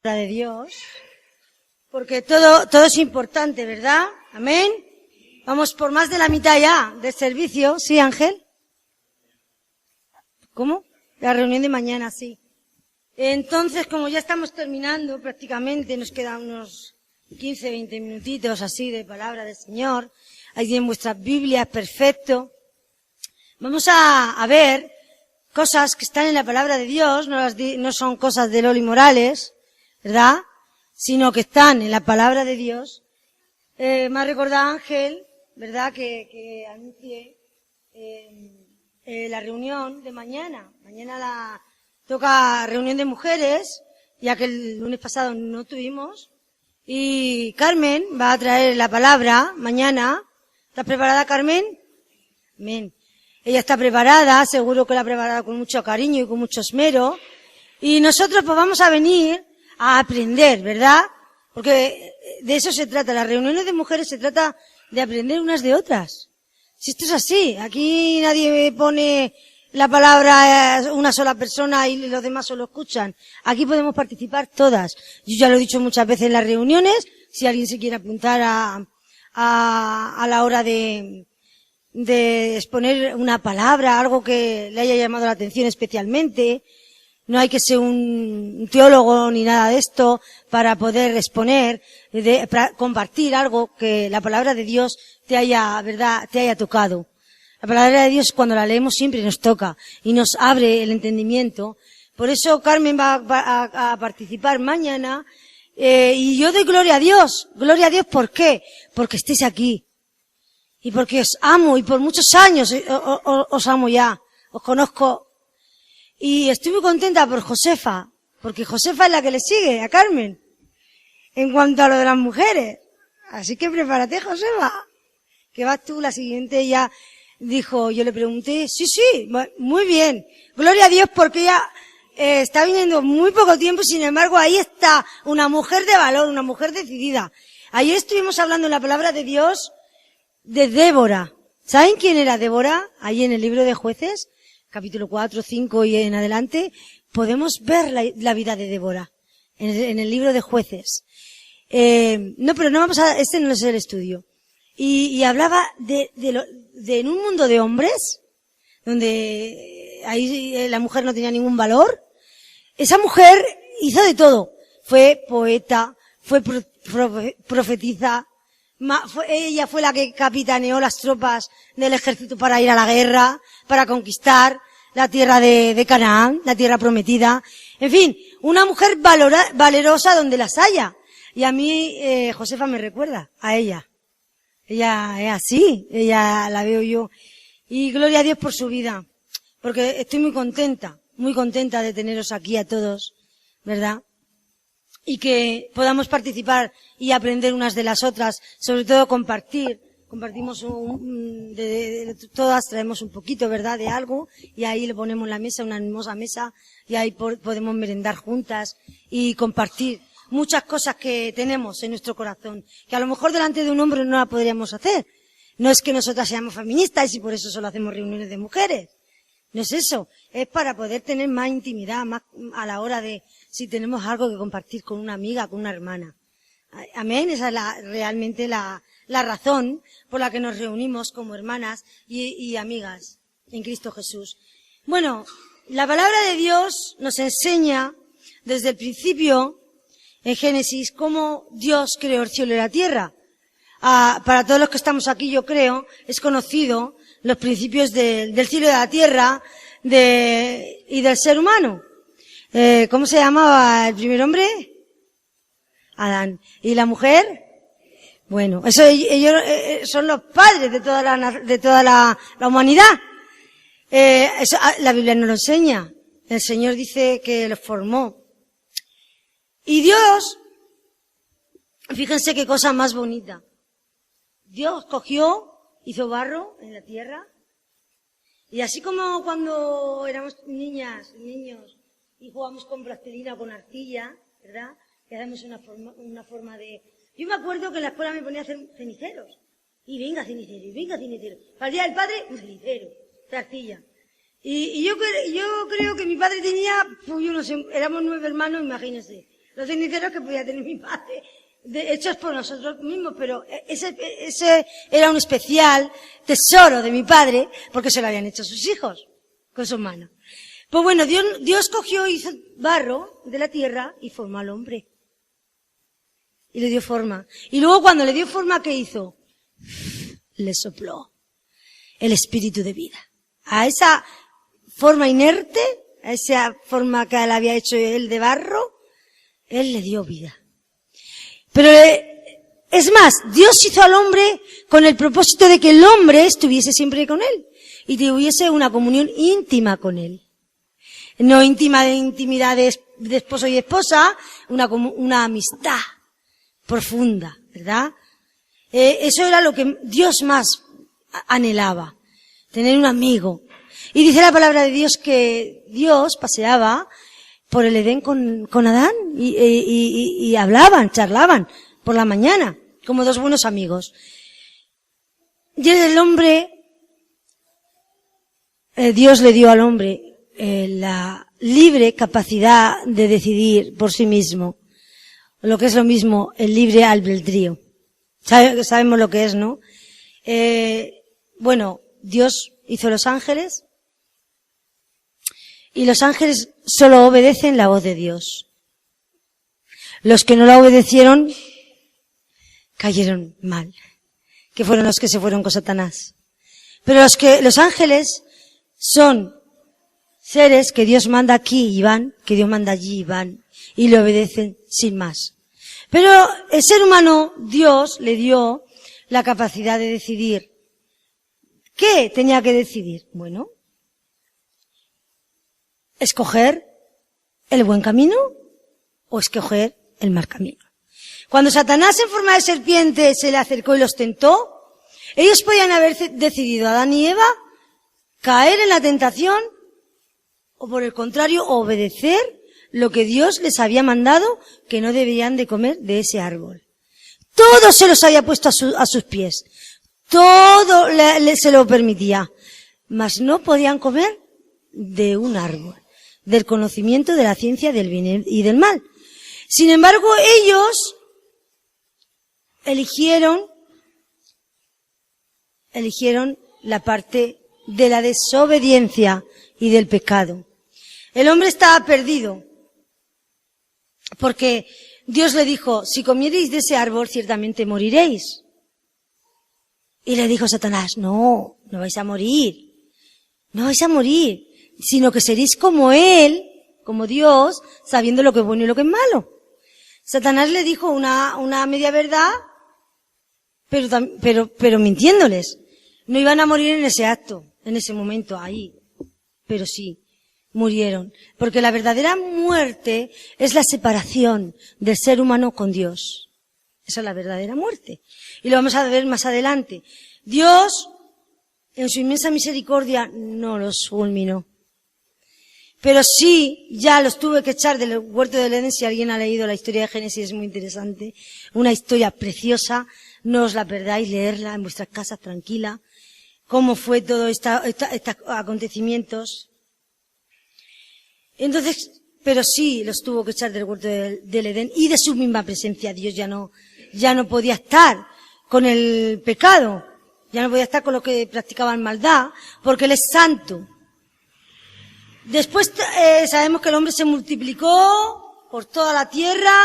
de Dios, porque todo es importante, ¿verdad? Amén. Vamos por más de la mitad ya del servicio, ¿sí, Ángel? ¿Cómo? La reunión de mañana, sí. Entonces, como ya estamos terminando prácticamente, nos quedan unos 15, 20 minutitos así de palabra del Señor. Ahí tienen vuestras Biblias, perfecto. Vamos a ver cosas que están en la palabra de Dios, no son cosas de Loli Morales, ¿verdad? Sino que están en la palabra de Dios. Me ha recordado Ángel, ¿verdad? Que anuncie la reunión de mañana. Mañana toca reunión de mujeres, ya que el lunes pasado no tuvimos. Y Carmen va a traer la palabra mañana. ¿Estás preparada, Carmen? Amén. Ella está preparada, seguro que la ha preparado con mucho cariño y con mucho esmero. Y nosotros pues vamos a venir a aprender, ¿verdad? Porque de eso se trata. Las reuniones de mujeres se trata de aprender unas de otras. Si esto es así, aquí nadie pone la palabra a una sola persona y los demás solo escuchan. Aquí podemos participar todas. Yo ya lo he dicho muchas veces en las reuniones, si alguien se quiere apuntar a la hora de exponer una palabra, algo que le haya llamado la atención especialmente. No hay que ser un teólogo ni nada de esto para poder exponer, para compartir algo que la palabra de Dios te haya tocado. La palabra de Dios cuando la leemos siempre nos toca y nos abre el entendimiento. Por eso Carmen va a participar mañana, y yo doy gloria a Dios. Gloria a Dios, ¿por qué? Porque estéis aquí. Y porque os amo, y por muchos años os amo ya. Os conozco. Y estoy muy contenta por Josefa, porque Josefa es la que le sigue a Carmen, en cuanto a lo de las mujeres. Así que prepárate, Josefa, que vas tú la siguiente. Ella dijo, yo le pregunté, sí, muy bien. Gloria a Dios, porque ella está viniendo muy poco tiempo, sin embargo, ahí está una mujer de valor, una mujer decidida. Ayer estuvimos hablando en la palabra de Dios de Débora. ¿Saben quién era Débora? Ahí en el libro de Jueces, capítulo 4, 5 y en adelante, podemos ver la vida de Débora en el libro de Jueces. Pero no este no es el estudio. Y hablaba de en un mundo de hombres, donde ahí la mujer no tenía ningún valor. Esa mujer hizo de todo. Fue poeta, fue profetisa, ella fue la que capitaneó las tropas del ejército para ir a la guerra, para conquistar la tierra de Canaán, la tierra prometida. En fin, una mujer valerosa donde las haya. Y a mí, Josefa me recuerda a ella. Ella es así, ella la veo yo. Y gloria a Dios por su vida. Porque estoy muy contenta de teneros aquí a todos, ¿verdad? Y que podamos participar y aprender unas de las otras, sobre todo compartimos todas traemos un poquito, ¿verdad?, de algo, y ahí le ponemos la mesa, una hermosa mesa, y ahí podemos merendar juntas y compartir muchas cosas que tenemos en nuestro corazón, que a lo mejor delante de un hombre no la podríamos hacer. No es que nosotras seamos feministas y por eso solo hacemos reuniones de mujeres. No es eso, es para poder tener más intimidad, más a la hora de si tenemos algo que compartir con una amiga, con una hermana. Amén, esa es realmente la razón por la que nos reunimos como hermanas y amigas en Cristo Jesús. Bueno, la palabra de Dios nos enseña desde el principio, en Génesis, cómo Dios creó el cielo y la tierra. Para todos los que estamos aquí, yo creo, es conocido los principios del cielo y de la tierra y del ser humano. ¿Cómo se llamaba el primer hombre? Adán. ¿Y la mujer? Bueno, ellos son los padres de toda la humanidad. La Biblia nos lo enseña. El Señor dice que los formó. Y Dios, fíjense qué cosa más bonita. Dios hizo barro en la tierra, y así como cuando éramos niños, y jugamos con plastilina o con arcilla, ¿verdad?, que hacemos una forma de... Yo me acuerdo que en la escuela me ponía a hacer ceniceros, y venga cenicero. Para el Día del Padre, un cenicero, de arcilla. Y yo creo que mi padre tenía, pues yo no sé, éramos 9 hermanos, imagínense. los ceniceros que podía tener mi padre, hechos por nosotros mismos, pero ese era un especial tesoro de mi padre, porque se lo habían hecho sus hijos, con sus manos. Pues bueno, Dios cogió, hizo barro de la tierra y formó al hombre. Y le dio forma. Y luego cuando le dio forma, ¿qué hizo? Le sopló el espíritu de vida. A esa forma inerte, a esa forma que le había hecho él de barro, él le dio vida. Pero es más, Dios hizo al hombre con el propósito de que el hombre estuviese siempre con él y tuviese una comunión íntima con él. No íntima de intimidad de esposo y esposa, una amistad profunda, ¿verdad? Eso era lo que Dios más anhelaba, tener un amigo. Y dice la palabra de Dios que Dios paseaba por el Edén con Adán y hablaban, charlaban por la mañana, como dos buenos amigos. Y el hombre, Dios le dio al hombre la libre capacidad de decidir por sí mismo, lo que es lo mismo, el libre albedrío. Sabemos lo que es, ¿no? Bueno, Dios hizo los ángeles, y los ángeles solo obedecen la voz de Dios. Los que no la obedecieron cayeron mal, que fueron los que se fueron con Satanás. Pero los ángeles son seres que Dios manda aquí y van, que Dios manda allí y van, y le obedecen sin más. Pero el ser humano, Dios le dio la capacidad de decidir. ¿Qué tenía que decidir? Bueno, escoger el buen camino o escoger el mal camino. Cuando Satanás en forma de serpiente se le acercó y los tentó, ellos podían haber decidido, Adán y Eva, caer en la tentación o por el contrario obedecer lo que Dios les había mandado, que no debían de comer de ese árbol. Todo se los había puesto a sus pies. Todo se lo permitía. Mas no podían comer de un árbol, del conocimiento de la ciencia del bien y del mal. Sin embargo, ellos eligieron la parte de la desobediencia y del pecado. El hombre estaba perdido, porque Dios le dijo, si comiereis de ese árbol, ciertamente moriréis. Y le dijo Satanás, no vais a morir, sino que seréis como Él, como Dios, sabiendo lo que es bueno y lo que es malo. Satanás le dijo una media verdad, pero mintiéndoles. No iban a morir en ese acto, en ese momento, ahí, pero sí, murieron. Porque la verdadera muerte es la separación del ser humano con Dios. Esa es la verdadera muerte. Y lo vamos a ver más adelante. Dios, en su inmensa misericordia, no los fulminó. Pero sí, ya los tuve que echar del huerto del Edén. Si alguien ha leído la historia de Génesis, es muy interesante. Una historia preciosa. No os la perdáis, leerla en vuestras casas tranquila. Cómo fue todo estos acontecimientos. Entonces, pero sí los tuvo que echar del huerto del Edén y de su misma presencia. Dios ya no podía estar con el pecado. Ya no podía estar con los que practicaban maldad, porque Él es santo. Después sabemos que el hombre se multiplicó por toda la tierra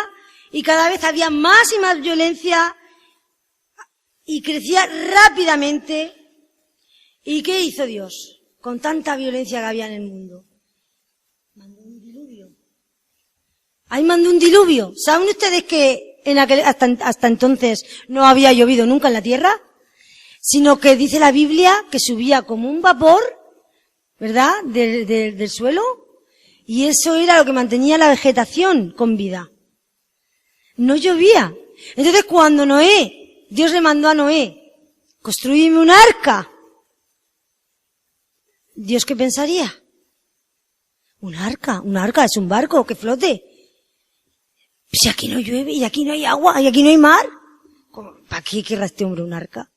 y cada vez había más y más violencia y crecía rápidamente. ¿Y qué hizo Dios con tanta violencia que había en el mundo? Mandó un diluvio. Ahí mandó un diluvio. ¿Saben ustedes que hasta entonces no había llovido nunca en la tierra? Sino que dice la Biblia que subía como un vapor, ¿verdad?, del suelo, y eso era lo que mantenía la vegetación con vida. No llovía. Entonces cuando Dios le mandó a Noé, construíme un arca. ¿Dios qué pensaría? Un arca es un barco que flote. Si aquí no llueve, y aquí no hay agua, y aquí no hay mar, ¿para qué querrá este hombre un arca?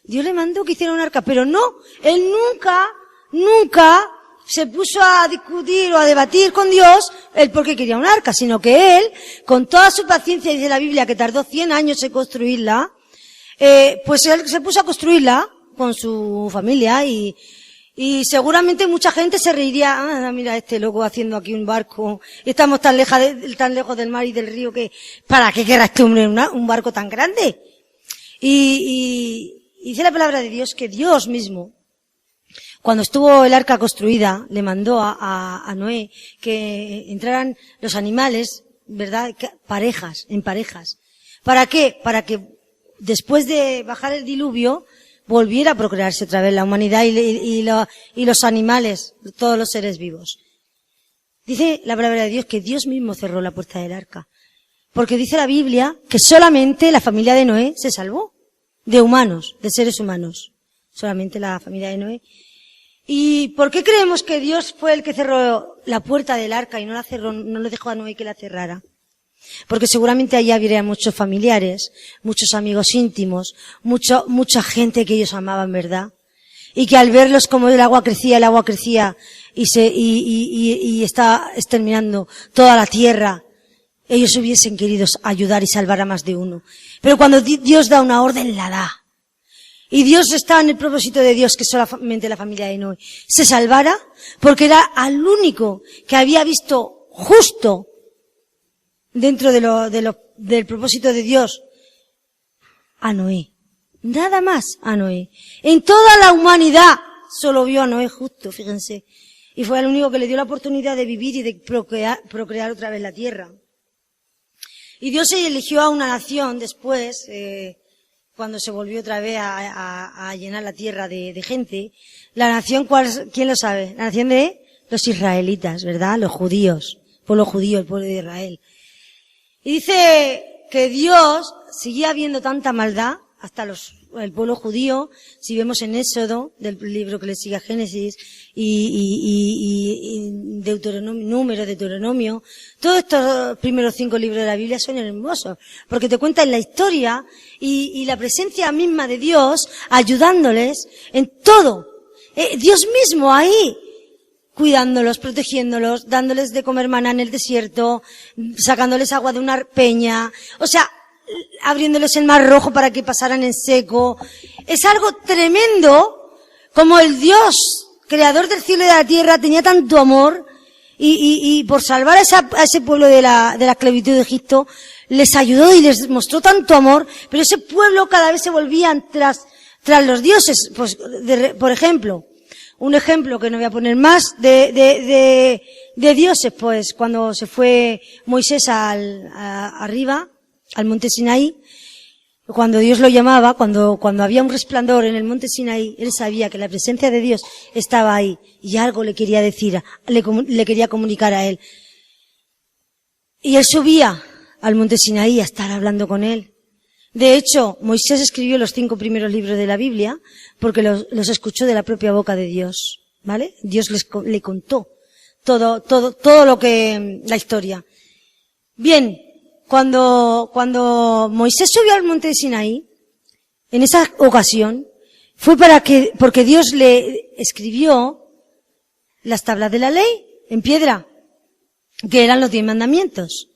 Dios le mandó que hiciera un arca, pero no, Él nunca se puso a discutir o a debatir con Dios el por qué quería un arca, sino que él, con toda su paciencia, dice la Biblia que tardó 100 años en construirla, pues él se puso a construirla con su familia y seguramente mucha gente se reiría, mira este loco haciendo aquí un barco, y estamos tan lejos del mar y del río que, ¿para qué querrá este hombre un barco tan grande? Y dice la palabra de Dios que Dios mismo, cuando estuvo el arca construida, le mandó a Noé que entraran los animales, ¿verdad? En parejas. ¿Para qué? Para que después de bajar el diluvio, volviera a procrearse otra vez la humanidad y los animales, todos los seres vivos. Dice la palabra de Dios que Dios mismo cerró la puerta del arca. Porque dice la Biblia que solamente la familia de Noé se salvó. De humanos, de seres humanos. Solamente la familia de Noé. ¿Y por qué creemos que Dios fue el que cerró la puerta del arca y no le dejó a Noé que la cerrara? Porque seguramente allí habría muchos familiares, muchos amigos íntimos, mucha gente que ellos amaban, ¿verdad? Y que al verlos como el agua crecía y está exterminando toda la tierra, ellos hubiesen querido ayudar y salvar a más de uno. Pero cuando Dios da una orden, la da. Y Dios está en el propósito de Dios que solamente la familia de Noé se salvara, porque era al único que había visto justo dentro del propósito de Dios a Noé. Nada más a Noé. En toda la humanidad solo vio a Noé justo, fíjense. Y fue el único que le dio la oportunidad de vivir y de procrear otra vez la tierra. Y Dios eligió a una nación después, cuando se volvió otra vez a llenar la tierra de gente. La nación, ¿quién lo sabe? La nación de los israelitas, ¿verdad? Los judíos. El pueblo judío, el pueblo de Israel. Y dice que Dios seguía viendo tanta maldad hasta el pueblo judío, si vemos en Éxodo, del libro que le sigue a Génesis, y Deuteronomio, todos estos primeros 5 libros de la Biblia son hermosos, porque te cuentan la historia y la presencia misma de Dios ayudándoles en todo. Dios mismo ahí, cuidándolos, protegiéndolos, dándoles de comer maná en el desierto, sacándoles agua de una peña, o sea, abriéndoles el mar rojo para que pasaran en seco. Es algo tremendo, como el Dios, creador del cielo y de la tierra, tenía tanto amor, y por salvar a ese pueblo de la esclavitud de Egipto, les ayudó y les mostró tanto amor, pero ese pueblo cada vez se volvían tras los dioses. Pues, por ejemplo, un ejemplo que no voy a poner más de dioses, pues cuando se fue Moisés arriba, al monte Sinaí, cuando Dios lo llamaba, cuando había un resplandor en el monte Sinaí, él sabía que la presencia de Dios estaba ahí y algo le quería decir, le quería comunicar a él. Y él subía al monte Sinaí a estar hablando con él. De hecho, Moisés escribió los 5 primeros libros de la Biblia porque los escuchó de la propia boca de Dios, ¿vale? Dios le contó todo lo que, la historia. Bien, cuando Moisés subió al monte de Sinaí, en esa ocasión, fue porque Dios le escribió las tablas de la ley en piedra, que eran los 10 mandamientos.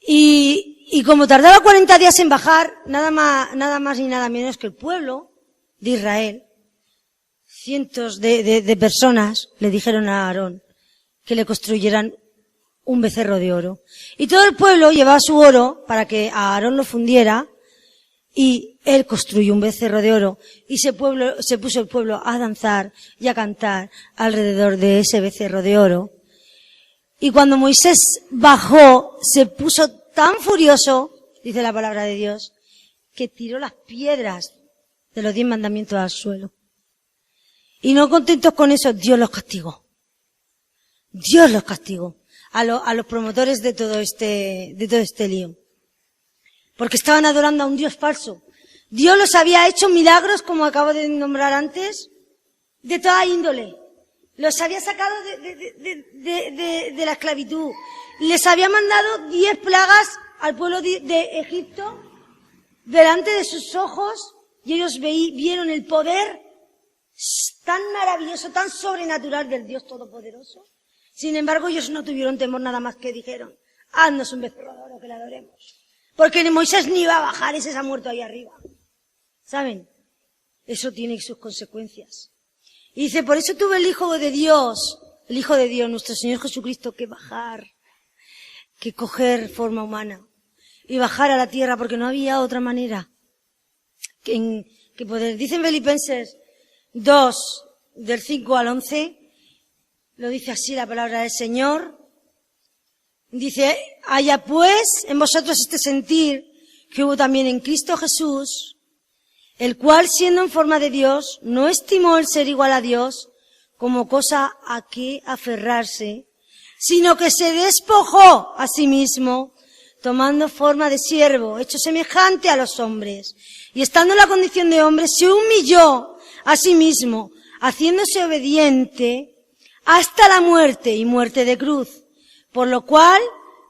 Y como tardaba 40 días en bajar, nada más ni nada menos que el pueblo de Israel, cientos de personas le dijeron a Aarón que le construyeran un becerro de oro. Y todo el pueblo llevaba su oro para que a Aarón lo fundiera, y él construyó un becerro de oro, y se puso el pueblo a danzar y a cantar alrededor de ese becerro de oro. Y cuando Moisés bajó, se puso tan furioso, dice la palabra de Dios, que tiró las piedras de los 10 mandamientos al suelo. Y no contentos con eso, Dios los castigó. Dios los castigó a los promotores de todo este lío. Porque estaban adorando a un Dios falso. Dios los había hecho milagros, como acabo de nombrar antes, de toda índole. Los había sacado de la esclavitud. Les había mandado 10 plagas al pueblo de Egipto delante de sus ojos, y ellos vieron el poder tan maravilloso, tan sobrenatural del Dios Todopoderoso. Sin embargo, ellos no tuvieron temor, nada más que dijeron, haznos un becerro de oro que le adoremos. Porque ni Moisés ni iba a bajar, ese se ha muerto ahí arriba. ¿Saben? Eso tiene sus consecuencias. Y dice, por eso tuvo el Hijo de Dios, nuestro Señor Jesucristo, que bajar, que coger forma humana y bajar a la tierra, porque no había otra manera que poder. Dice en Filipenses 2, del 5 al 11, lo dice así la palabra del Señor. Dice, haya pues en vosotros este sentir que hubo también en Cristo Jesús, el cual, siendo en forma de Dios, no estimó el ser igual a Dios como cosa a que aferrarse, sino que se despojó a sí mismo, tomando forma de siervo, hecho semejante a los hombres, y estando en la condición de hombre, se humilló a sí mismo, haciéndose obediente hasta la muerte y muerte de cruz, por lo cual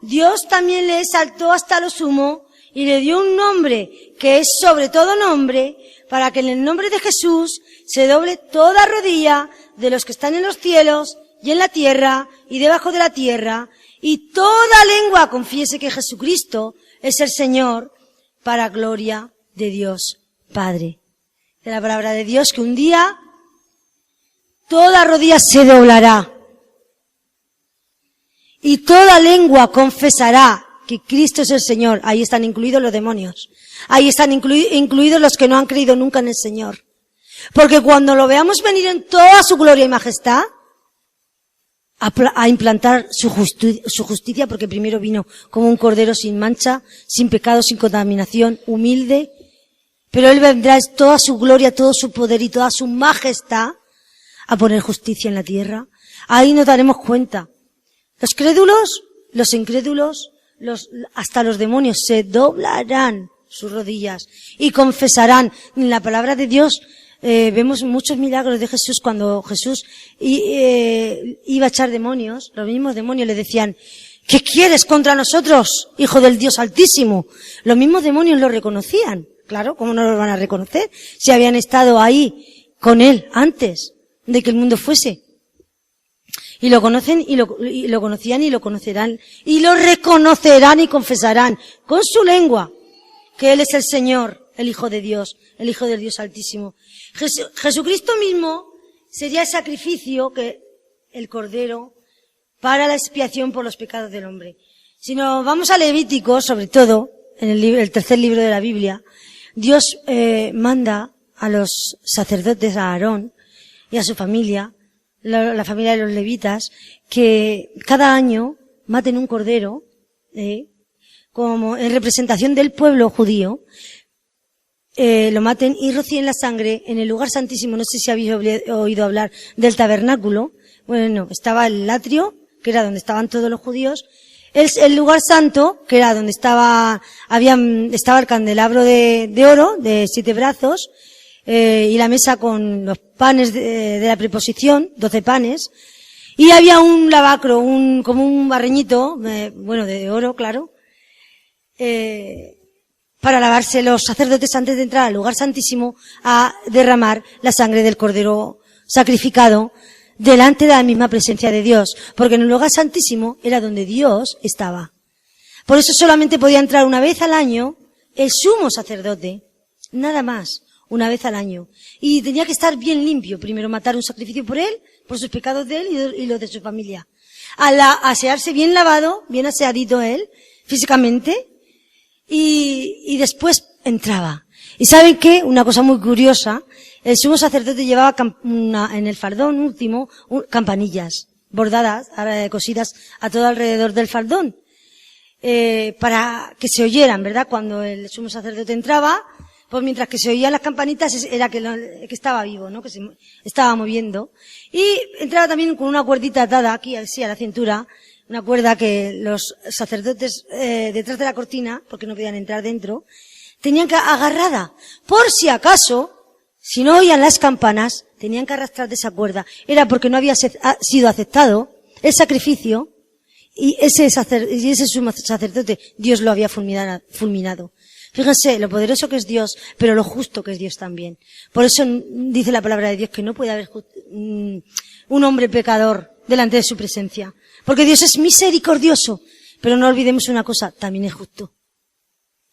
Dios también le exaltó hasta lo sumo y le dio un nombre que es sobre todo nombre, para que en el nombre de Jesús se doble toda rodilla de los que están en los cielos y en la tierra y debajo de la tierra, y toda lengua confiese que Jesucristo es el Señor, para gloria de Dios Padre. De la palabra de Dios, que un día toda rodilla se doblará y toda lengua confesará que Cristo es el Señor. Ahí están incluidos los demonios. Ahí están incluidos los que no han creído nunca en el Señor. Porque cuando lo veamos venir en toda su gloria y majestad, a implantar su justicia, porque primero vino como un cordero sin mancha, sin pecado, sin contaminación, humilde, pero Él vendrá en toda su gloria, todo su poder y toda su majestad a poner justicia en la tierra. Ahí nos daremos cuenta. Los crédulos, los incrédulos, hasta los demonios se doblarán sus rodillas y confesarán. En la palabra de Dios vemos muchos milagros de Jesús. Cuando Jesús iba a echar demonios, los mismos demonios le decían, ¿qué quieres contra nosotros, Hijo del Dios Altísimo? Los mismos demonios lo reconocían. Claro, ¿cómo no lo van a reconocer si habían estado ahí con Él antes de que el mundo fuese? Y lo conocen, y lo conocían, y lo conocerán, y lo reconocerán y confesarán con su lengua que Él es el Señor, el Hijo de Dios, el Hijo del Dios Altísimo. Jesucristo mismo sería el sacrificio, que el Cordero, para la expiación por los pecados del hombre. Si nos vamos a Levítico, sobre todo, en el tercer libro de la Biblia, Dios manda a los sacerdotes, a Aarón y a su familia, la familia de los levitas, que cada año maten un cordero, como en representación del pueblo judío, lo maten y rocíen la sangre en el lugar santísimo. No sé si habéis oído hablar del tabernáculo. Bueno, estaba el atrio, que era donde estaban todos los judíos, el lugar santo, que era donde estaba el candelabro de oro, de 7 brazos, y la mesa con los panes de la preposición, 12 panes, y había un lavacro, como un barreñito, de oro, claro, para lavarse los sacerdotes antes de entrar al lugar santísimo a derramar la sangre del cordero sacrificado delante de la misma presencia de Dios, porque en el lugar santísimo era donde Dios estaba. Por eso solamente podía entrar una vez al año el sumo sacerdote, nada más, una vez al año. Y tenía que estar bien limpio, primero matar un sacrificio por él, por sus pecados de él y los de su familia. Asearse bien lavado, bien aseadito él, físicamente, y después entraba. ¿Y saben qué? Una cosa muy curiosa, el sumo sacerdote llevaba en el faldón último campanillas bordadas, cosidas a todo alrededor del faldón, para que se oyeran, ¿verdad? Cuando el sumo sacerdote entraba, pues mientras que se oían las campanitas era que estaba vivo, ¿no? Que se estaba moviendo. Y entraba también con una cuerdita atada aquí, así a la cintura, una cuerda que los sacerdotes detrás de la cortina, porque no podían entrar dentro, tenían que agarrada, por si acaso, si no oían las campanas, tenían que arrastrar de esa cuerda. Era porque no había sido aceptado el sacrificio, y ese sumo sacerdote Dios lo había fulminado. Fíjense lo poderoso que es Dios, pero lo justo que es Dios también. Por eso dice la palabra de Dios que no puede haber un hombre pecador delante de su presencia. Porque Dios es misericordioso. Pero no olvidemos una cosa, también es justo.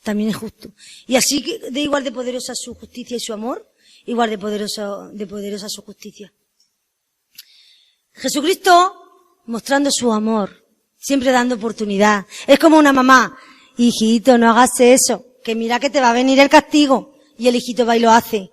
También es justo. Y así de igual de poderosa su justicia y su amor, igual de poderosa su justicia. Jesucristo mostrando su amor, siempre dando oportunidad. Es como una mamá. Hijito, no hagas eso, que mira que te va a venir el castigo. Y el hijito va y lo hace.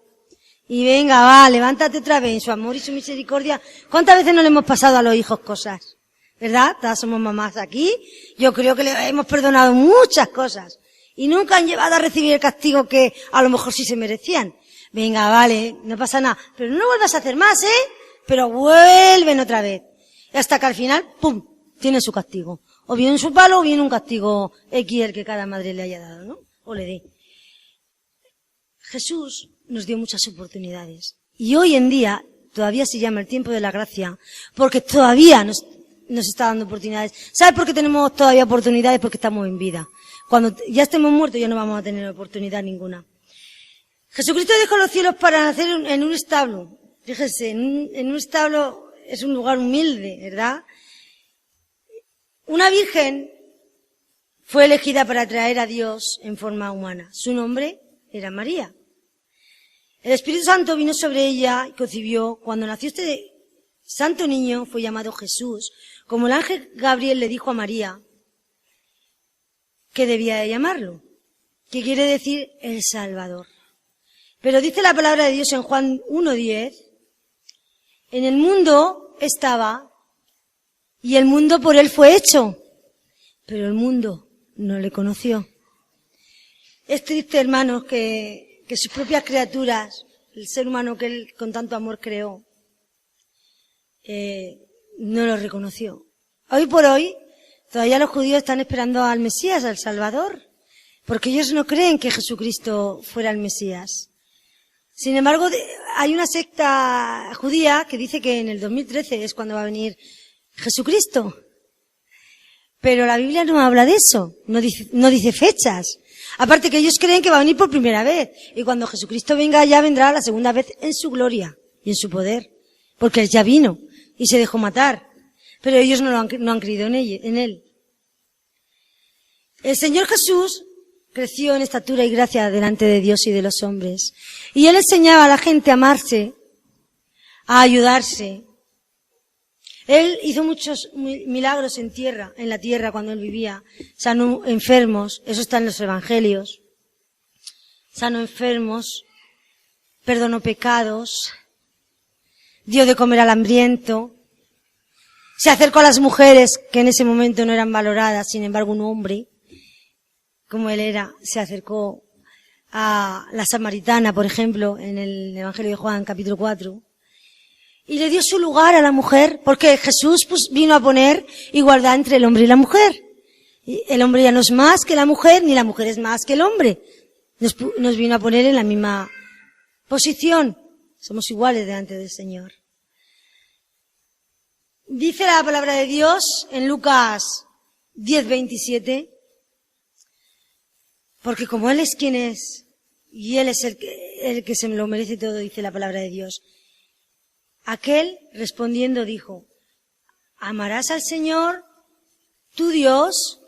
Y venga, va, levántate otra vez en su amor y su misericordia. ¿Cuántas veces no le hemos pasado a los hijos cosas? ¿Verdad? Todas somos mamás aquí. Yo creo que le hemos perdonado muchas cosas. Y nunca han llevado a recibir el castigo que a lo mejor sí se merecían. Venga, vale, no pasa nada. Pero no vuelvas a hacer más, Pero vuelven otra vez. Y hasta que al final, ¡pum!, tienen su castigo. O bien su palo o bien un castigo X el que cada madre le haya dado, ¿no? O le dé. Jesús nos dio muchas oportunidades. Y hoy en día todavía se llama el tiempo de la gracia, porque todavía nos está dando oportunidades. ¿Sabe por qué tenemos todavía oportunidades? Porque estamos en vida. Cuando ya estemos muertos ya no vamos a tener oportunidad ninguna. Jesucristo dejó los cielos para nacer en un establo. Fíjese, en un establo es un lugar humilde, ¿verdad? Una virgen fue elegida para traer a Dios en forma humana. Su nombre era María. El Espíritu Santo vino sobre ella y concibió. Cuando nació este santo niño fue llamado Jesús, como el ángel Gabriel le dijo a María que debía de llamarlo, que quiere decir el Salvador. Pero dice la palabra de Dios en Juan 1:10, en el mundo estaba y el mundo por él fue hecho, pero el mundo no le conoció. Es triste, hermanos, que sus propias criaturas, el ser humano que él con tanto amor creó, no lo reconoció. Hoy por hoy, todavía los judíos están esperando al Mesías, al Salvador, porque ellos no creen que Jesucristo fuera el Mesías. Sin embargo, hay una secta judía que dice que en el 2013 es cuando va a venir Jesucristo. Pero la Biblia no habla de eso, no dice fechas. Aparte que ellos creen que va a venir por primera vez. Y cuando Jesucristo venga, ya vendrá la segunda vez en su gloria y en su poder. Porque él ya vino y se dejó matar. Pero ellos no han creído en él. El Señor Jesús creció en estatura y gracia delante de Dios y de los hombres. Y él enseñaba a la gente a amarse, a ayudarse. Él hizo muchos milagros en la tierra cuando él vivía. Sanó enfermos, eso está en los evangelios. Sanó enfermos, perdonó pecados, dio de comer al hambriento. Se acercó a las mujeres que en ese momento no eran valoradas, sin embargo un hombre, como él era, se acercó a la samaritana, por ejemplo, en el Evangelio de Juan, capítulo 4. Y le dio su lugar a la mujer, porque Jesús vino a poner igualdad entre el hombre y la mujer. Y el hombre ya no es más que la mujer, ni la mujer es más que el hombre. Nos vino a poner en la misma posición. Somos iguales delante del Señor. Dice la palabra de Dios en Lucas 10:27, porque como Él es quien es, y Él es el que se lo merece todo, dice la palabra de Dios. Aquel, respondiendo, dijo, amarás al Señor, tu Dios,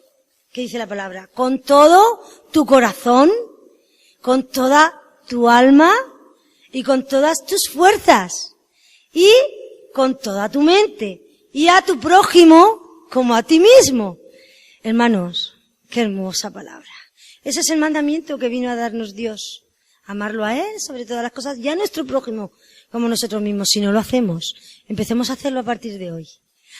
¿qué dice la palabra? Con todo tu corazón, con toda tu alma y con todas tus fuerzas y con toda tu mente y a tu prójimo como a ti mismo. Hermanos, qué hermosa palabra. Ese es el mandamiento que vino a darnos Dios. Amarlo a Él sobre todas las cosas y a nuestro prójimo como nosotros mismos. Si no lo hacemos, empecemos a hacerlo a partir de hoy.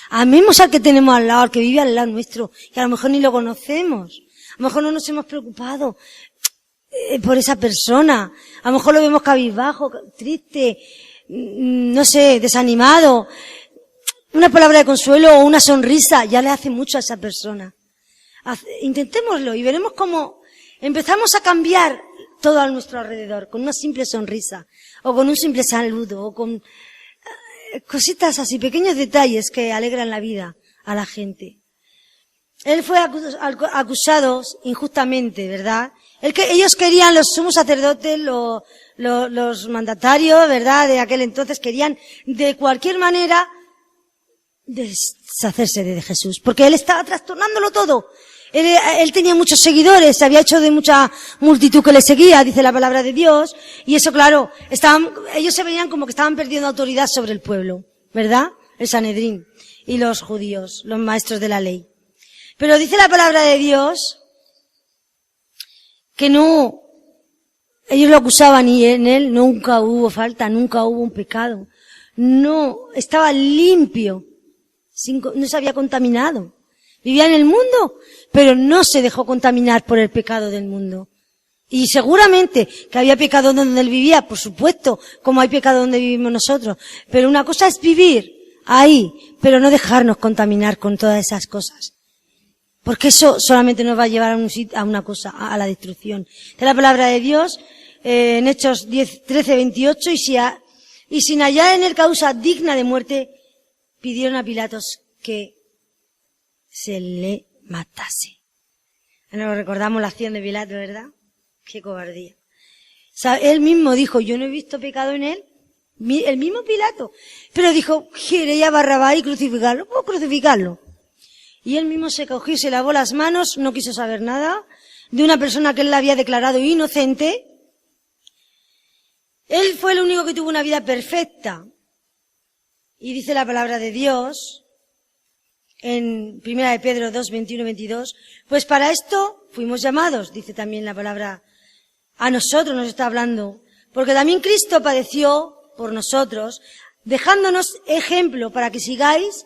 Amemos al que tenemos al lado, al que vive al lado nuestro, que a lo mejor ni lo conocemos. A lo mejor no nos hemos preocupado por esa persona. A lo mejor lo vemos cabizbajo, triste, no sé, desanimado. Una palabra de consuelo o una sonrisa ya le hace mucho a esa persona. Intentémoslo y veremos cómo empezamos a cambiar todo a nuestro alrededor, con una simple sonrisa, o con un simple saludo, o con cositas así, pequeños detalles que alegran la vida a la gente. Él fue acusado injustamente, ¿verdad? Ellos querían, los sumos sacerdotes, los mandatarios, ¿verdad? De aquel entonces querían de cualquier manera deshacerse de Jesús, porque él estaba trastornándolo todo. Él tenía muchos seguidores, se había hecho de mucha multitud que le seguía, dice la palabra de Dios, y eso, claro, ellos se veían como que estaban perdiendo autoridad sobre el pueblo, ¿verdad? El Sanedrín y los judíos, los maestros de la ley. Pero dice la palabra de Dios que no, ellos lo acusaban y en él nunca hubo falta, nunca hubo un pecado. No, estaba limpio, no se había contaminado. Vivía en el mundo, pero no se dejó contaminar por el pecado del mundo. Y seguramente que había pecado donde él vivía, por supuesto, como hay pecado donde vivimos nosotros. Pero una cosa es vivir ahí, pero no dejarnos contaminar con todas esas cosas. Porque eso solamente nos va a llevar a una cosa, a la destrucción. De la palabra de Dios, en Hechos 13:28, y sin hallar en él causa digna de muerte, pidieron a Pilatos que se le matase. Nos recordamos la acción de Pilato, ¿verdad? Qué cobardía. O sea, él mismo dijo, yo no he visto pecado en él. El mismo Pilato. Pero dijo, ¿quiere a Barrabás y crucificarlo? Puedo crucificarlo. Y él mismo se cogió y se lavó las manos, no quiso saber nada de una persona que él la había declarado inocente. Él fue el único que tuvo una vida perfecta. Y dice la palabra de Dios, en 1 de Pedro 2, 21-22, pues para esto fuimos llamados, dice también la palabra, a nosotros nos está hablando, porque también Cristo padeció por nosotros, dejándonos ejemplo para que sigáis,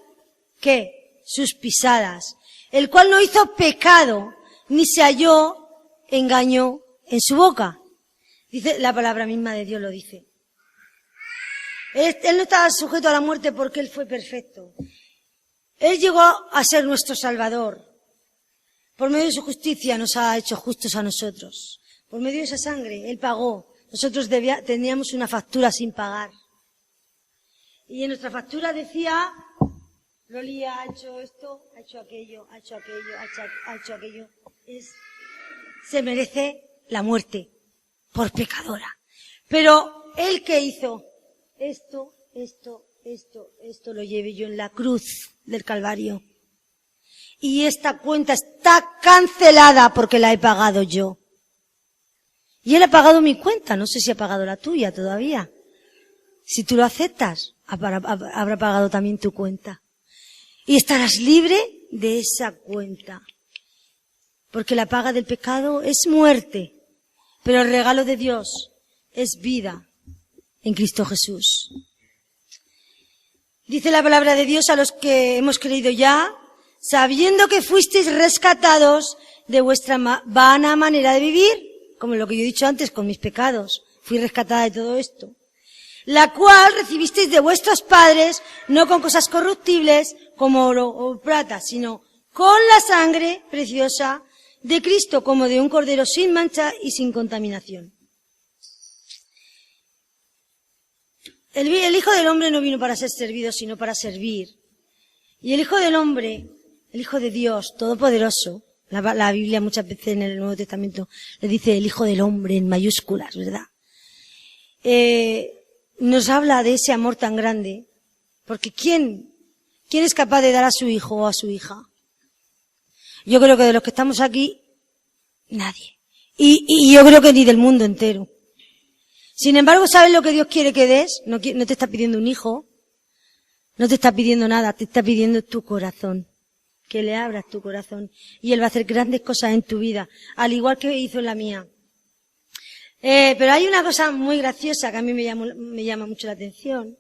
¿qué? Sus pisadas, el cual no hizo pecado, ni se halló engaño en su boca. Dice, la palabra misma de Dios lo dice. Él no estaba sujeto a la muerte porque él fue perfecto. Él llegó a ser nuestro Salvador. Por medio de su justicia nos ha hecho justos a nosotros. Por medio de esa sangre, él pagó. Nosotros teníamos una factura sin pagar. Y en nuestra factura decía, Loli ha hecho esto, ha hecho aquello, ha hecho aquello, ha hecho aquello. Se merece la muerte por pecadora. Pero él que hizo esto lo llevé yo en la cruz del Calvario. Y esta cuenta está cancelada porque la he pagado yo. Y él ha pagado mi cuenta, no sé si ha pagado la tuya todavía. Si tú lo aceptas, habrá pagado también tu cuenta. Y estarás libre de esa cuenta. Porque la paga del pecado es muerte, pero el regalo de Dios es vida en Cristo Jesús. Dice la palabra de Dios a los que hemos creído ya, sabiendo que fuisteis rescatados de vuestra vana manera de vivir, como lo que yo he dicho antes con mis pecados, fui rescatada de todo esto, la cual recibisteis de vuestros padres, no con cosas corruptibles como oro o plata, sino con la sangre preciosa de Cristo, como de un cordero sin mancha y sin contaminación. El Hijo del Hombre no vino para ser servido, sino para servir. Y el Hijo del Hombre, el Hijo de Dios, Todopoderoso, la Biblia muchas veces en el Nuevo Testamento le dice el Hijo del Hombre en mayúsculas, ¿verdad? Nos habla de ese amor tan grande, porque ¿quién es capaz de dar a su hijo o a su hija? Yo creo que de los que estamos aquí, nadie. Y yo creo que ni del mundo entero. Sin embargo, ¿sabes lo que Dios quiere que des? No te está pidiendo un hijo, no te está pidiendo nada, te está pidiendo tu corazón. Que le abras tu corazón. Y Él va a hacer grandes cosas en tu vida, al igual que hizo en la mía. Pero hay una cosa muy graciosa que a mí me llama mucho la atención.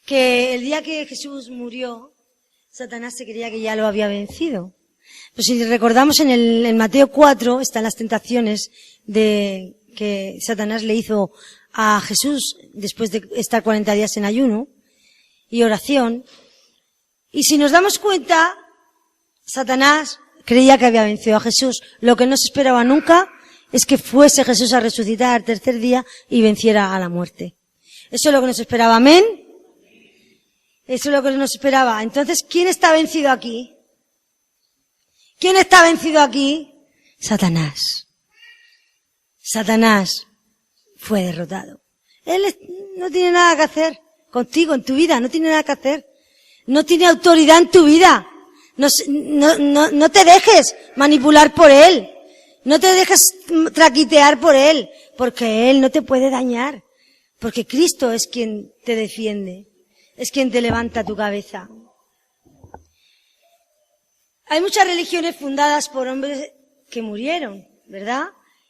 Que el día que Jesús murió, Satanás se creía que ya lo había vencido. Pues si recordamos en Mateo 4, están las tentaciones que Satanás le hizo a Jesús después de estar 40 días en ayuno y oración. Y si nos damos cuenta, Satanás creía que había vencido a Jesús. Lo que no se esperaba nunca es que fuese Jesús a resucitar al tercer día y venciera a la muerte. Eso es lo que nos esperaba. ¿Amén? Eso es lo que nos esperaba. Entonces, ¿quién está vencido aquí? ¿Quién está vencido aquí? Satanás. Satanás fue derrotado. Él no tiene nada que hacer contigo en tu vida, no tiene nada que hacer. No tiene autoridad en tu vida. No te dejes manipular por él. No te dejes traquitear por él, porque él no te puede dañar. Porque Cristo es quien te defiende, es quien te levanta tu cabeza. Hay muchas religiones fundadas por hombres que murieron, ¿verdad?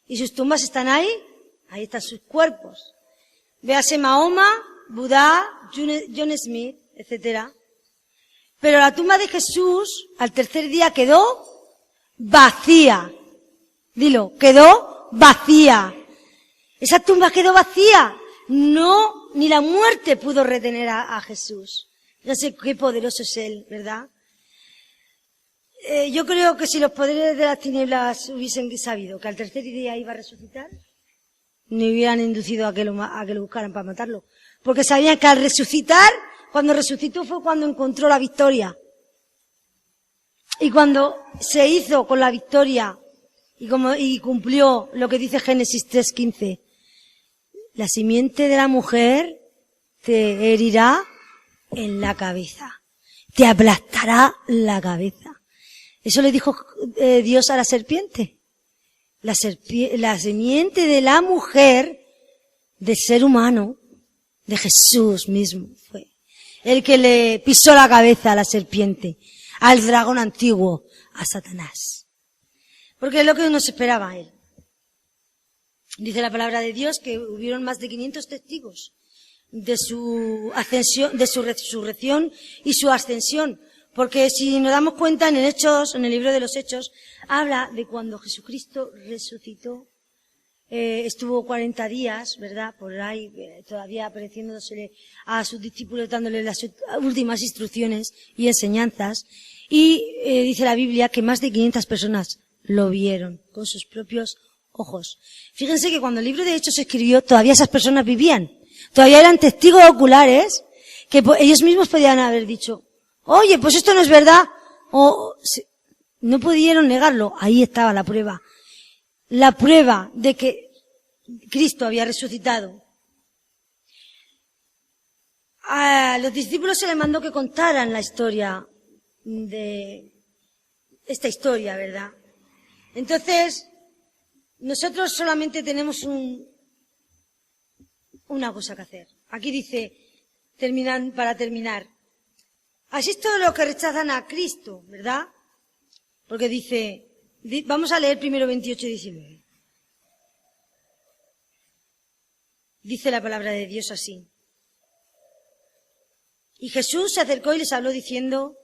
Y sus tumbas están ahí están sus cuerpos. Véase Mahoma, Buda, John Smith, etcétera. Pero la tumba de Jesús al tercer día quedó vacía. Dilo, quedó vacía. Esa tumba quedó vacía. No, ni la muerte pudo retener a Jesús. No sé qué poderoso es Él, ¿verdad? Yo creo que si los poderes de las tinieblas hubiesen sabido que al tercer día iba a resucitar, no hubieran inducido a que lo buscaran para matarlo. Porque sabían que al resucitar, cuando resucitó fue cuando encontró la victoria. Y cuando se hizo con la victoria y cumplió lo que dice Génesis 3:15, la simiente de la mujer te herirá en la cabeza, te aplastará la cabeza. Eso le dijo Dios a la serpiente. La simiente de la mujer, del ser humano, de Jesús mismo fue el que le pisó la cabeza a la serpiente, al dragón antiguo, a Satanás. Porque es lo que nos esperaba a él. Dice la palabra de Dios que hubieron más de 500 testigos de su ascensión, de su resurrección y su ascensión. Porque si nos damos cuenta en el libro de los Hechos, habla de cuando Jesucristo resucitó, estuvo 40 días, ¿verdad? Por ahí, todavía apareciéndosele a sus discípulos, dándole las últimas instrucciones y enseñanzas. Y dice la Biblia que más de 500 personas lo vieron con sus propios ojos. Fíjense que cuando el libro de Hechos se escribió, todavía esas personas vivían. Todavía eran testigos oculares que ellos mismos podían haber dicho, oye, pues esto no es verdad. No pudieron negarlo. Ahí estaba la prueba. La prueba de que Cristo había resucitado. A los discípulos se les mandó que contaran la historia de esta historia, ¿verdad? Entonces, nosotros solamente tenemos una cosa que hacer. Aquí dice, para terminar, así es todo lo que rechazan a Cristo, ¿verdad? Porque dice, vamos a leer primero 28 y 19. Dice la palabra de Dios así. Y Jesús se acercó y les habló diciendo,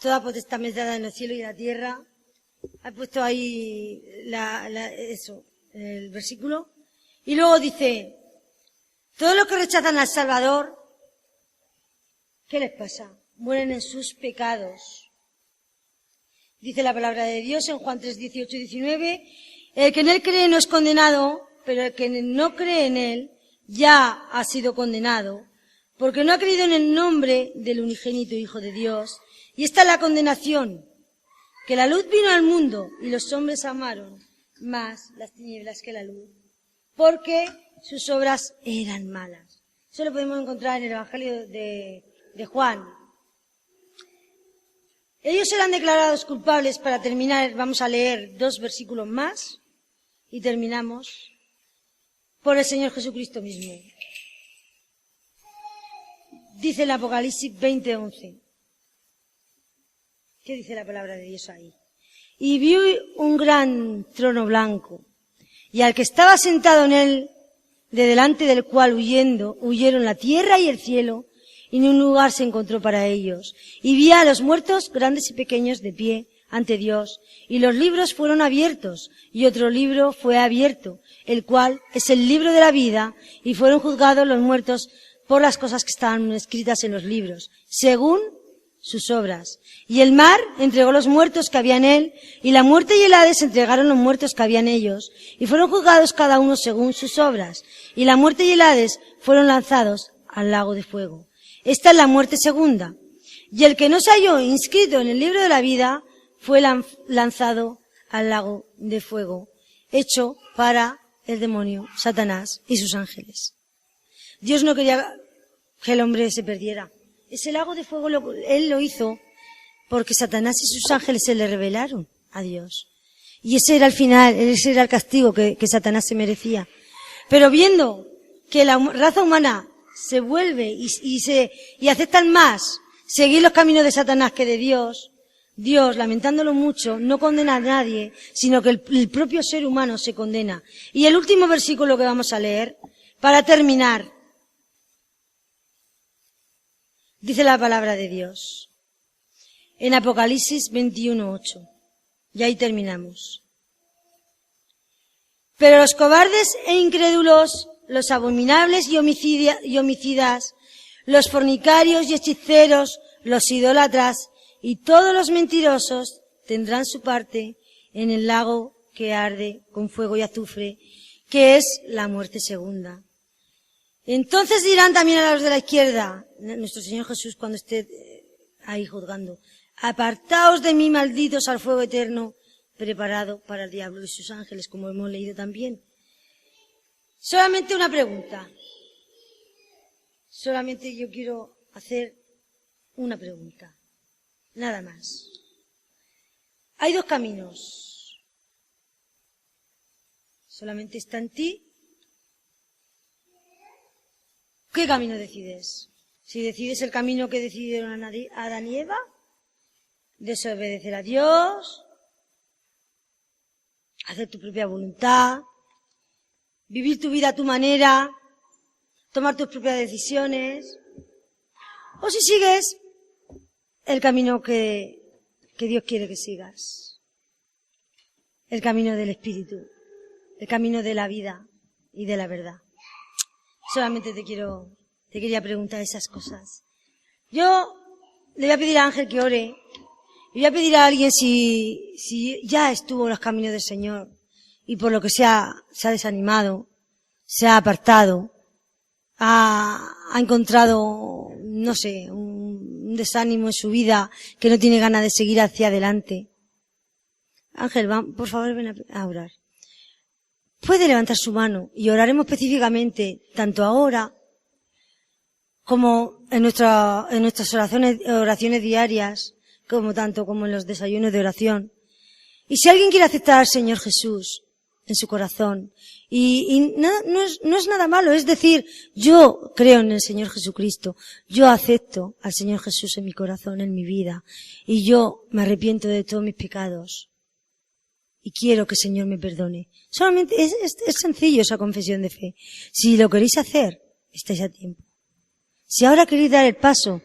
toda potestad me es dada en el cielo y en la tierra. Ha puesto ahí el versículo. Y luego dice, todos los que rechazan al Salvador, ¿qué les pasa? Mueren en sus pecados. Dice la palabra de Dios en Juan 3, 18 y 19, el que en él cree no es condenado, pero el que no cree en él ya ha sido condenado, porque no ha creído en el nombre del unigénito Hijo de Dios. Y esta es la condenación, que la luz vino al mundo y los hombres amaron más las tinieblas que la luz, porque sus obras eran malas. Eso lo podemos encontrar en el Evangelio de Juan. Ellos serán declarados culpables. Para terminar, vamos a leer 2 versículos más y terminamos, por el Señor Jesucristo mismo. Dice el Apocalipsis 20:11. ¿Qué dice la palabra de Dios ahí? Y vi un gran trono blanco, y al que estaba sentado en él, de delante del cual huyeron la tierra y el cielo, y ni un lugar se encontró para ellos. Y vi a los muertos, grandes y pequeños, de pie ante Dios, y los libros fueron abiertos, y otro libro fue abierto, el cual es el libro de la vida, y fueron juzgados los muertos por las cosas que estaban escritas en los libros, según sus obras. Y el mar entregó los muertos que había en él, y la muerte y el Hades entregaron los muertos que había en ellos, y fueron juzgados cada uno según sus obras. Y la muerte y el Hades fueron lanzados al lago de fuego. Esta es la muerte segunda. Y el que no se halló inscrito en el libro de la vida fue lanzado al lago de fuego, hecho para el demonio, Satanás y sus ángeles. Dios no quería que el hombre se perdiera. Ese lago de fuego Él lo hizo porque Satanás y sus ángeles se le rebelaron a Dios. Y ese era el final, ese era el castigo que Satanás se merecía. Pero viendo que la raza humana se vuelve y aceptan más seguir los caminos de Satanás que de Dios, Dios, lamentándolo mucho, no condena a nadie, sino que el propio ser humano se condena. Y el último versículo que vamos a leer, para terminar, dice la palabra de Dios, en Apocalipsis 21:8. Y ahí terminamos. Pero los cobardes e incrédulos, los abominables y homicidas, los fornicarios y hechiceros, los idólatras y todos los mentirosos tendrán su parte en el lago que arde con fuego y azufre, que es la muerte segunda. Entonces dirán también a los de la izquierda, nuestro Señor Jesús cuando esté ahí juzgando, apartaos de mí, malditos, al fuego eterno preparado para el diablo y sus ángeles, como hemos leído también. Solamente una pregunta. Solamente yo quiero hacer una pregunta. Nada más. Hay dos caminos. Solamente está en ti. ¿Qué camino decides? Si decides el camino que decidieron Adán y Eva, desobedecer a Dios, hacer tu propia voluntad, vivir tu vida a tu manera, tomar tus propias decisiones, o si sigues el camino que Dios quiere que sigas, el camino del Espíritu, el camino de la vida y de la verdad. Solamente te quería preguntar esas cosas. Yo le voy a pedir a Ángel que ore. Y voy a pedir a alguien si ya estuvo en los caminos del Señor y por lo que se ha desanimado, se ha apartado, ha encontrado, no sé, un desánimo en su vida que no tiene ganas de seguir hacia adelante. Ángel, por favor, ven a orar. Puede levantar su mano y oraremos específicamente, tanto ahora como en nuestras oraciones diarias, tanto como en los desayunos de oración. Y si alguien quiere aceptar al Señor Jesús en su corazón, y no es nada malo, es decir, yo creo en el Señor Jesucristo, yo acepto al Señor Jesús en mi corazón, en mi vida, y yo me arrepiento de todos mis pecados, y quiero que el Señor me perdone. Solamente es sencillo esa confesión de fe. Si lo queréis hacer, estáis a tiempo. Si ahora queréis dar el paso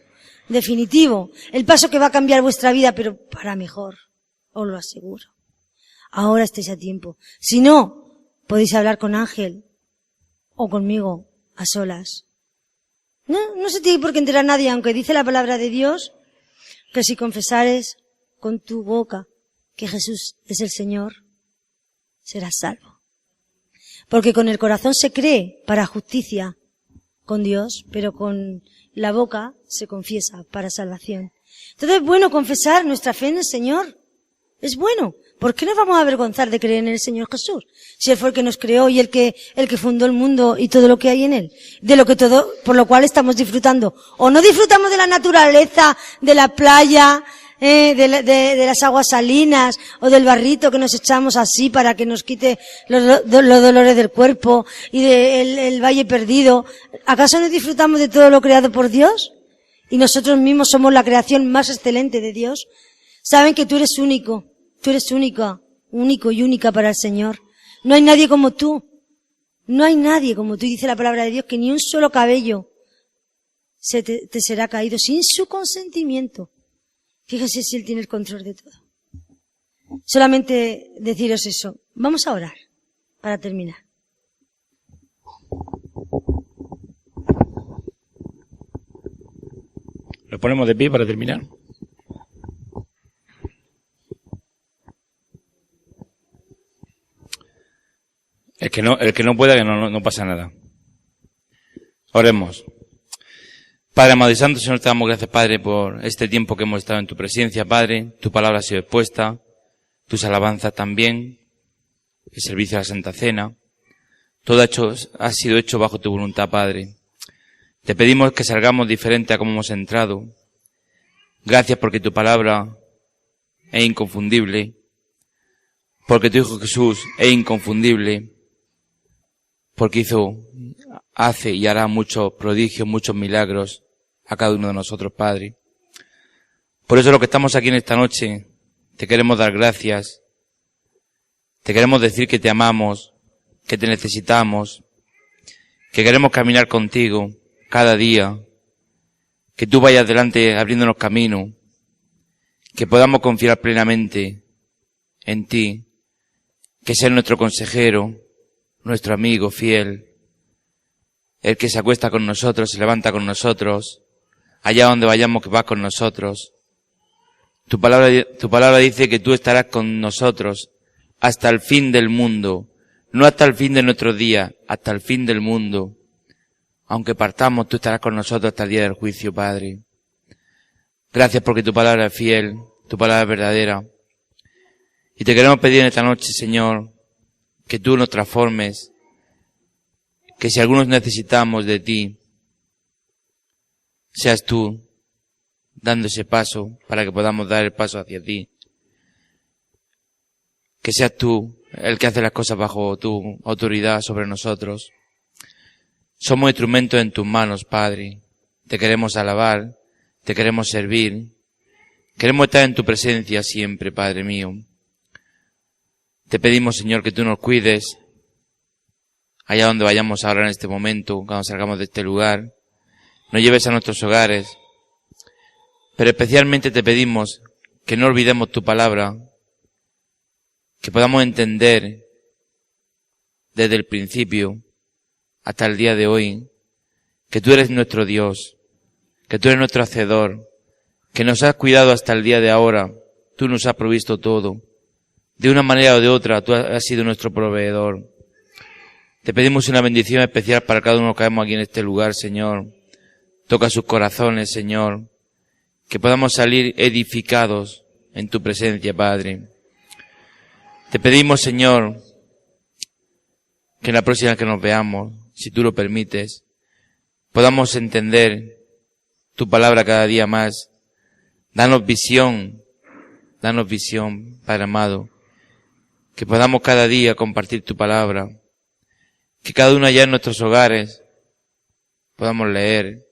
definitivo, el paso que va a cambiar vuestra vida, pero para mejor, os lo aseguro. Ahora estáis a tiempo. Si no, podéis hablar con Ángel o conmigo a solas. No se tiene por qué enterar nadie, aunque dice la palabra de Dios que si confesares con tu boca que Jesús es el Señor, serás salvo. Porque con el corazón se cree para justicia con Dios, pero con la boca se confiesa para salvación. Entonces es bueno confesar nuestra fe en el Señor. Es bueno. ¿Por qué nos vamos a avergonzar de creer en el Señor Jesús? Si Él fue el que nos creó y el que fundó el mundo y todo lo que hay en Él. Por lo cual estamos disfrutando. O no disfrutamos de la naturaleza, de la playa, de las aguas salinas, o del barrito que nos echamos así para que nos quite los dolores del cuerpo, y del valle perdido. ¿Acaso no disfrutamos de todo lo creado por Dios? Y nosotros mismos somos la creación más excelente de Dios. Saben que tú eres único. Tú eres única, único y única para el Señor. No hay nadie como tú. No hay nadie como tú. Y dice la palabra de Dios que ni un solo cabello te será caído sin su consentimiento. Fíjese si Él tiene el control de todo. Solamente deciros eso. Vamos a orar para terminar. Nos ponemos de pie para terminar. El que no pueda, que no pasa nada. Oremos. Padre amado y santo, Señor, te damos gracias, Padre, por este tiempo que hemos estado en tu presencia, Padre. Tu palabra ha sido expuesta, tus alabanzas también, el servicio a la Santa Cena. Todo ha sido hecho bajo tu voluntad, Padre. Te pedimos que salgamos diferente a como hemos entrado. Gracias porque tu palabra es inconfundible, porque tu Hijo Jesús es inconfundible, porque hace y hará muchos prodigios, muchos milagros a cada uno de nosotros, Padre. Por eso lo que estamos aquí en esta noche, te queremos dar gracias, te queremos decir que te amamos, que te necesitamos, que queremos caminar contigo cada día, que tú vayas delante abriéndonos camino, que podamos confiar plenamente en ti, que seas nuestro consejero, nuestro amigo fiel, el que se acuesta con nosotros, se levanta con nosotros, allá donde vayamos que vas con nosotros. Tu palabra dice que tú estarás con nosotros hasta el fin del mundo, no hasta el fin de nuestros días, hasta el fin del mundo. Aunque partamos, tú estarás con nosotros hasta el día del juicio, Padre. Gracias porque tu palabra es fiel, tu palabra es verdadera. Y te queremos pedir en esta noche, Señor, que tú nos transformes, que si algunos necesitamos de ti, seas tú dando ese paso para que podamos dar el paso hacia ti. Que seas tú el que hace las cosas bajo tu autoridad sobre nosotros. Somos instrumentos en tus manos, Padre. Te queremos alabar, te queremos servir. Queremos estar en tu presencia siempre, Padre mío. Te pedimos, Señor, que tú nos cuides allá donde vayamos ahora en este momento, cuando salgamos de este lugar. Nos lleves a nuestros hogares. Pero especialmente te pedimos que no olvidemos tu palabra, que podamos entender desde el principio hasta el día de hoy que tú eres nuestro Dios, que tú eres nuestro Hacedor, que nos has cuidado hasta el día de ahora, tú nos has provisto todo. De una manera o de otra, tú has sido nuestro proveedor. Te pedimos una bendición especial para cada uno que caemos aquí en este lugar, Señor. Toca sus corazones, Señor. Que podamos salir edificados en tu presencia, Padre. Te pedimos, Señor, que en la próxima vez que nos veamos, si tú lo permites, podamos entender tu palabra cada día más. Danos visión, Padre amado. Que podamos cada día compartir tu palabra. Que cada uno allá en nuestros hogares podamos leer.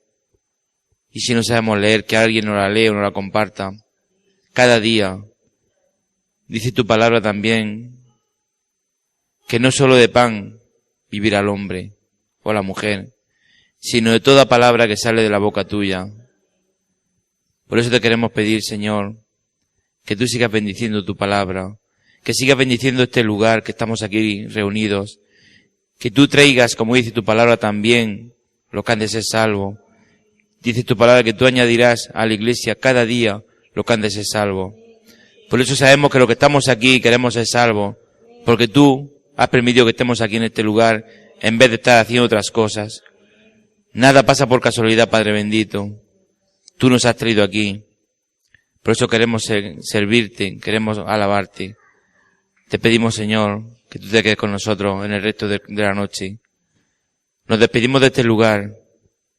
Y si no sabemos leer, que alguien nos la lea o nos la comparta. Cada día. Dice tu palabra también que no solo de pan vivirá el hombre o la mujer, sino de toda palabra que sale de la boca tuya. Por eso te queremos pedir, Señor, que tú sigas bendiciendo tu palabra, que sigas bendiciendo este lugar que estamos aquí reunidos, que tú traigas, como dice tu palabra también, los que han de ser salvos. Dice tu palabra que tú añadirás a la iglesia cada día los que han de ser salvos. Por eso sabemos que los que estamos aquí queremos ser salvos, porque tú has permitido que estemos aquí en este lugar en vez de estar haciendo otras cosas. Nada pasa por casualidad, Padre bendito. Tú nos has traído aquí. Por eso queremos servirte, queremos alabarte. Te pedimos, Señor, que tú te quedes con nosotros en el resto de la noche. Nos despedimos de este lugar,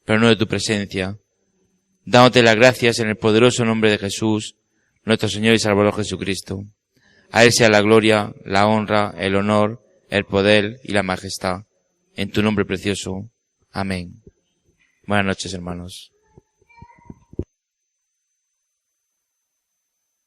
pero no de tu presencia. Dándote las gracias en el poderoso nombre de Jesús, nuestro Señor y Salvador Jesucristo. A Él sea la gloria, la honra, el honor, el poder y la majestad. En tu nombre precioso. Amén. Buenas noches, hermanos.